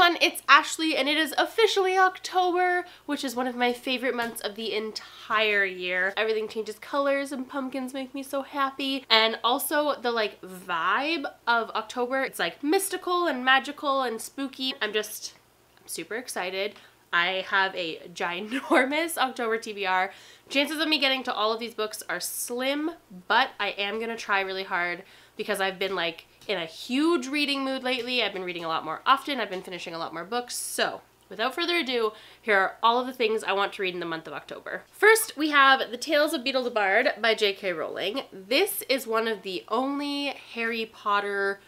everyone, it's Ashley and it is officially October, which is one of my favorite months of the entire year. Everything changes colors and pumpkins make me so happy. And also the like vibe of October, it's like mystical and magical and spooky. I'm super excited. I have a ginormous October TBR. Chances of me getting to all of these books are slim, but I am gonna try really hard because I've been like in a huge reading mood lately. I've been reading a lot more often. I've been finishing a lot more books. So without further ado, here are all of the things I want to read in the month of October. First, we have The Tales of Beedle the Bard by J.K. Rowling. This is one of the only Harry Potter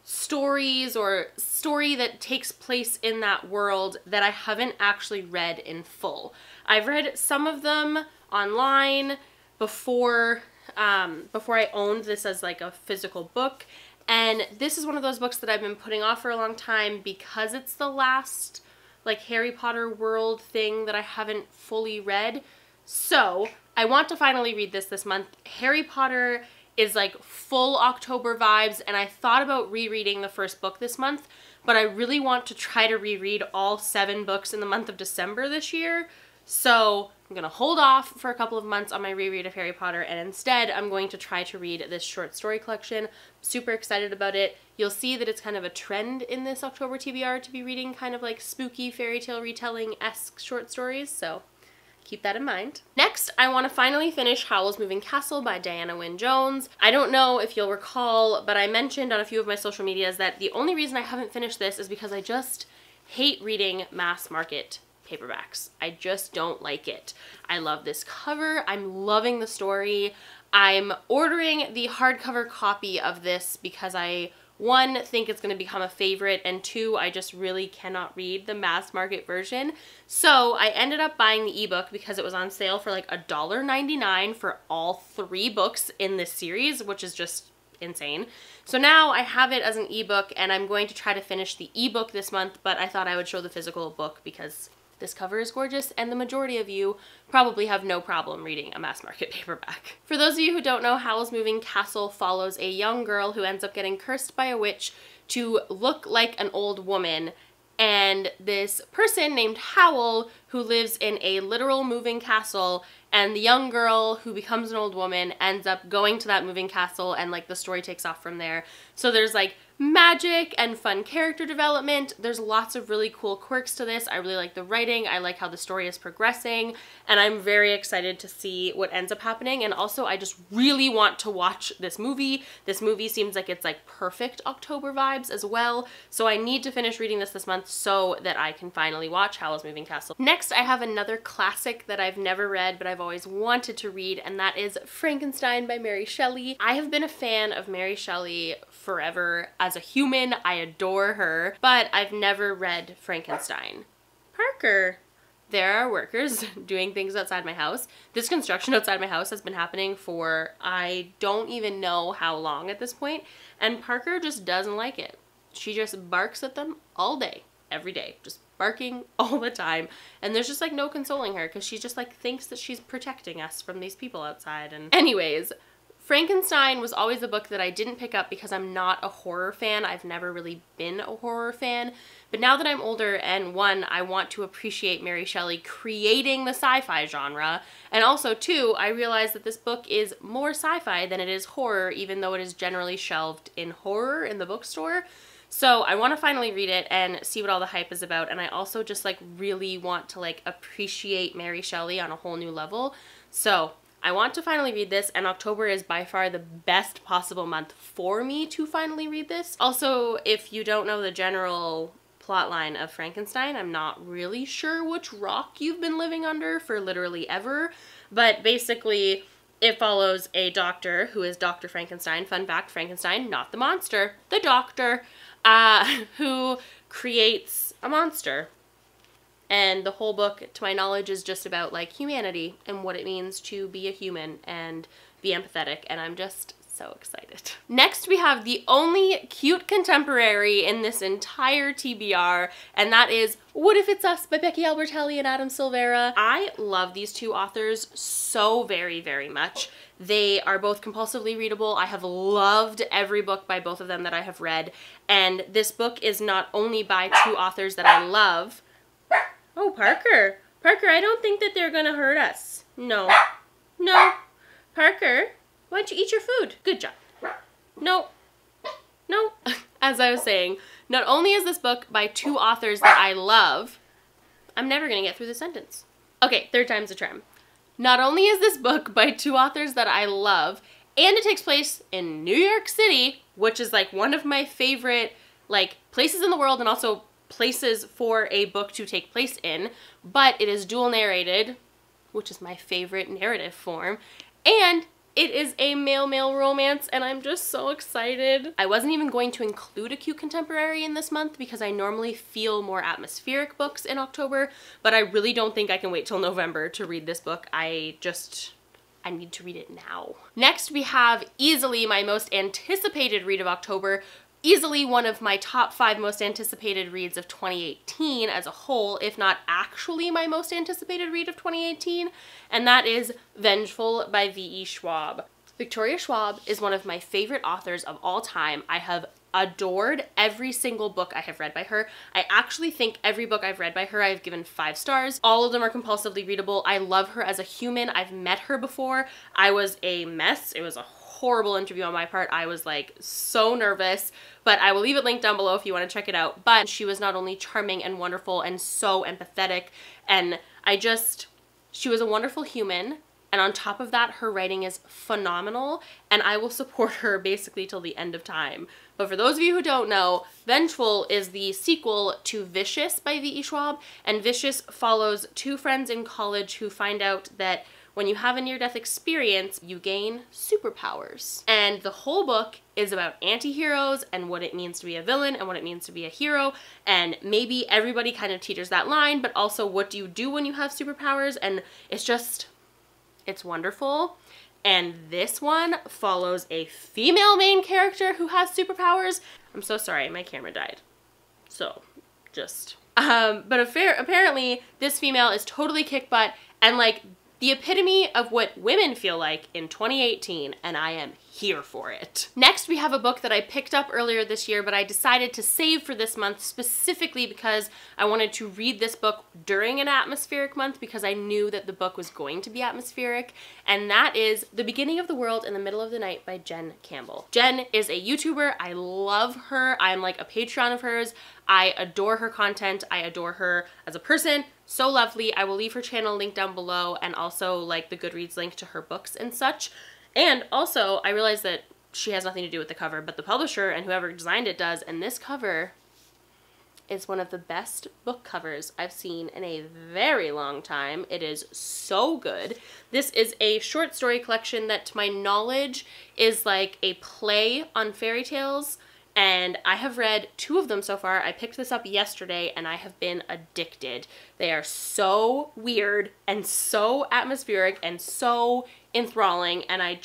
stories or story that takes place in that world that I haven't actually read in full. I've read some of them online before I owned this as like a physical book, and this is one of those books that I've been putting off for a long time because it's the last like Harry Potter world thing that I haven't fully read. So I want to finally read this month. Harry Potter is like full October vibes, and I thought about rereading the first book this month, but I really want to try to reread all 7 books in the month of December this year. So I'm gonna hold off for a couple of months on my reread of Harry Potter, and instead I'm going to try to read this short story collection. Super excited about it. You'll see that it's kind of a trend in this October TBR to be reading kind of like spooky fairy tale retelling-esque short stories, so keep that in mind. Next, I want to finally finish Howls Moving Castle by Diana Wynne Jones. I don't know if you'll recall, but I mentioned on a few of my social medias that the only reason I haven't finished this is because I just hate reading mass market paperbacks. I just don't like it. I love this cover. I'm loving the story. I'm ordering the hardcover copy of this because I, 1, think it's going to become a favorite, and 2, I just really cannot read the mass market version. So I ended up buying the ebook because it was on sale for like $1.99 for all 3 books in this series, which is just insane. So now I have it as an ebook, and I'm going to try to finish the ebook this month, but I thought I would show the physical book because this cover is gorgeous, and the majority of you probably have no problem reading a mass market paperback. For those of you who don't know, Howl's Moving Castle follows a young girl who ends up getting cursed by a witch to look like an old woman, and this person named Howl who lives in a literal moving castle, and the young girl who becomes an old woman ends up going to that moving castle, and like the story takes off from there. So there's like magic and fun character development. There's lots of really cool quirks to this. I really like the writing. I like how the story is progressing, and I'm very excited to see what ends up happening. And also I just really want to watch this movie. This movie seems like it's like perfect October vibes as well. So I need to finish reading this month so that I can finally watch Howl's Moving Castle. Next, I have another classic that I've never read but I've always wanted to read, and that is Frankenstein by Mary Shelley. I have been a fan of Mary Shelley forever. As a human, I adore her, but I've never read Frankenstein. Parker, there are workers doing things outside my house. This construction outside my house has been happening for I don't even know how long at this point, and Parker just doesn't like it. She just barks at them all day, every day, just barking all the time, and there's just like no consoling her because she just like thinks that she's protecting us from these people outside. And anyways, Frankenstein was always a book that I didn't pick up because I'm not a horror fan. I've never really been a horror fan. But now that I'm older, and 1, I want to appreciate Mary Shelley creating the sci-fi genre, and also 2, I realize that this book is more sci-fi than it is horror, even though it is generally shelved in horror in the bookstore. So I want to finally read it and see what all the hype is about, and I also just like really want to like appreciate Mary Shelley on a whole new level. So I want to finally read this, and October is by far the best possible month for me to finally read this. Also, if you don't know the general plotline of Frankenstein, I'm not really sure which rock you've been living under for literally ever, but basically it follows a doctor who is Dr. Frankenstein. Fun fact, Frankenstein, not the monster, the doctor, who creates a monster. And the whole book, to my knowledge, is just about like humanity and what it means to be a human and be empathetic, and I'm just so excited. Next, we have the only cute contemporary in this entire TBR, and that is What If It's Us by Becky Albertalli and Adam Silvera. I love these two authors so very, very much. They are both compulsively readable. I have loved every book by both of them that I have read, and this book is not only by two authors that I love. Oh, Parker. Parker, I don't think that they're gonna hurt us. No. No. Parker, why don't you eat your food? Good job. No. No. As I was saying, not only is this book by two authors that I love, I'm never gonna get through the sentence. Okay, third time's a charm. Not only is this book by two authors that I love, and it takes place in New York City, which is like one of my favorite like places in the world and also places for a book to take place in, but it is dual narrated, which is my favorite narrative form, and it is a male-male romance, and I'm just so excited. I wasn't even going to include a cute contemporary in this month because I normally feel more atmospheric books in October, but I really don't think I can wait till November to read this book. I need to read it now. Next, we have easily my most anticipated read of October, easily one of my top 5 most anticipated reads of 2018 as a whole, if not actually my most anticipated read of 2018, and that is Vengeful by V.E. Schwab. Victoria Schwab is one of my favorite authors of all time. I have adored every single book I have read by her. I actually think every book I've read by her I've given 5 stars. All of them are compulsively readable. I love her as a human. I've met her before. I was a mess. It was a horrible interview on my part. I was like so nervous, but I will leave it linked down below if you want to check it out. But she was not only charming and wonderful and so empathetic, and she was a wonderful human. And on top of that, her writing is phenomenal, and I will support her basically till the end of time. But for those of you who don't know, Vengeful is the sequel to Vicious by V.E. Schwab, and Vicious follows 2 friends in college who find out that when you have a near-death experience, you gain superpowers. And the whole book is about anti-heroes and what it means to be a villain and what it means to be a hero, and maybe everybody kind of teeters that line, but also what do you do when you have superpowers, and it's wonderful. And this one follows a female main character who has superpowers. I'm so sorry, my camera died. So, but apparently this female is totally kick butt and like the epitome of what women feel like in 2018, and I am here for it. Next, we have a book that I picked up earlier this year, but I decided to save for this month specifically because I wanted to read this book during an atmospheric month because I knew that the book was going to be atmospheric, and that is The Beginning of the World in the Middle of the Night by Jen Campbell. Jen is a YouTuber. I love her. I'm like a Patreon of hers. I adore her content. I adore her as a person. So lovely. I will leave her channel link down below and also like the Goodreads link to her books and such. And also, I realized that she has nothing to do with the cover, but the publisher and whoever designed it does, and this cover is one of the best book covers I've seen in a very long time. It is so good. This is a short story collection that, to my knowledge, is like a play on fairy tales, and I have read 2 of them so far. I picked this up yesterday, and I have been addicted. They are so weird and so atmospheric and so enthralling, and I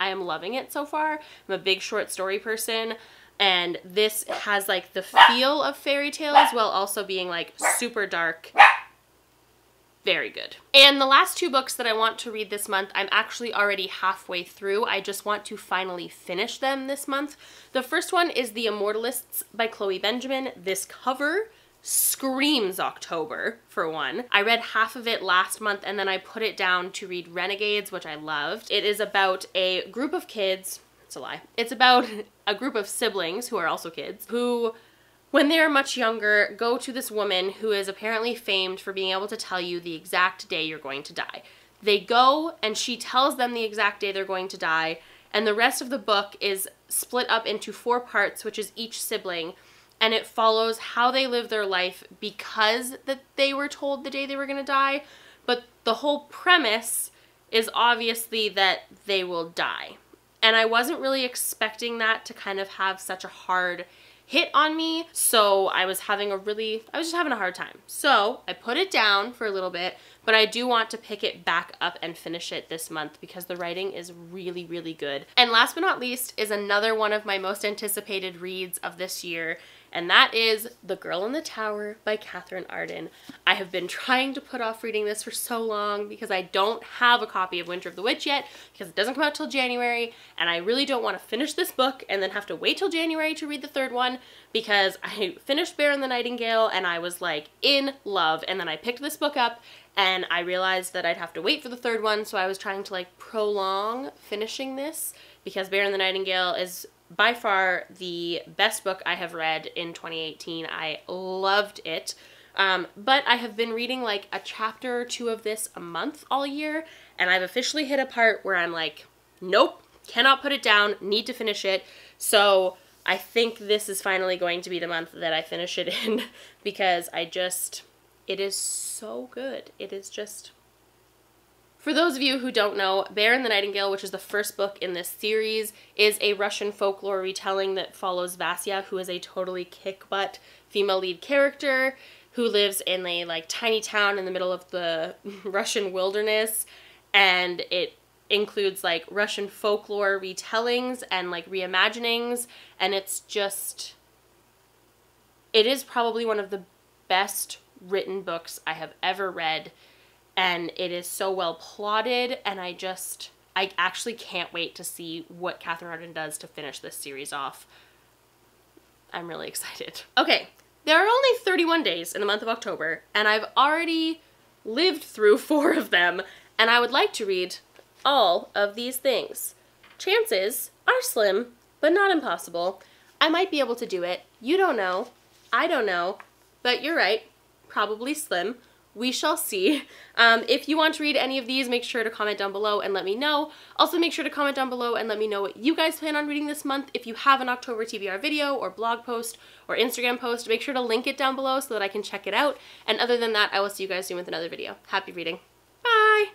am loving it so far. I'm a big short story person, and this has like the feel of fairy tales while also being like super dark. Very good. And the last 2 books that I want to read this month, I'm actually already halfway through. I just want to finally finish them this month. The first one is The Immortalists by Chloe Benjamin. This cover screams October, for one. I read half of it last month and then I put it down to read Renegades, which I loved. It is about a group of kids, it's a lie, it's about a group of siblings who are also kids who, when they are much younger, go to this woman who is apparently famed for being able to tell you the exact day you're going to die. They go and she tells them the exact day they're going to die, and the rest of the book is split up into 4 parts, which is each sibling, and it follows how they live their life because that they were told the day they were going to die, but the whole premise is obviously that they will die. And I wasn't really expecting that to kind of have such a hard hit on me, so I was just having a hard time. So I put it down for a little bit, but I do want to pick it back up and finish it this month because the writing is really, really good. And last but not least is another one of my most anticipated reads of this year, and that is The Girl in the Tower by Katherine Arden. I have been trying to put off reading this for so long because I don't have a copy of Winter of the Witch yet because it doesn't come out till January, and I really don't want to finish this book and then have to wait till January to read the third one because I finished Bear and the Nightingale and I was like in love, and then I picked this book up and I realized that I'd have to wait for the third one, so I was trying to like prolong finishing this because Bear and the Nightingale is by far the best book I have read in 2018. I loved it. But I have been reading like a chapter or two of this a month all year, and I've officially hit a part where I'm like, nope, cannot put it down, need to finish it. So I think this is finally going to be the month that I finish it in because it is so good. It is just... For those of you who don't know, Bear and the Nightingale, which is the first book in this series, is a Russian folklore retelling that follows Vasya, who is a totally kick-butt female lead character who lives in a like tiny town in the middle of the Russian wilderness, and it includes like Russian folklore retellings and like reimaginings, and it is probably one of the best written books I have ever read. And it is so well plotted, and I actually can't wait to see what Katherine Arden does to finish this series off. I'm really excited. Okay, there are only 31 days in the month of October, and I've already lived through 4 of them, and I would like to read all of these things. Chances are slim, but not impossible. I might be able to do it. You don't know. I don't know. But you're right. Probably slim. We shall see. If you want to read any of these, make sure to comment down below and let me know. Also, make sure to comment down below and let me know what you guys plan on reading this month. If you have an October TBR video or blog post or Instagram post, make sure to link it down below so that I can check it out. And other than that, I will see you guys soon with another video. Happy reading. Bye!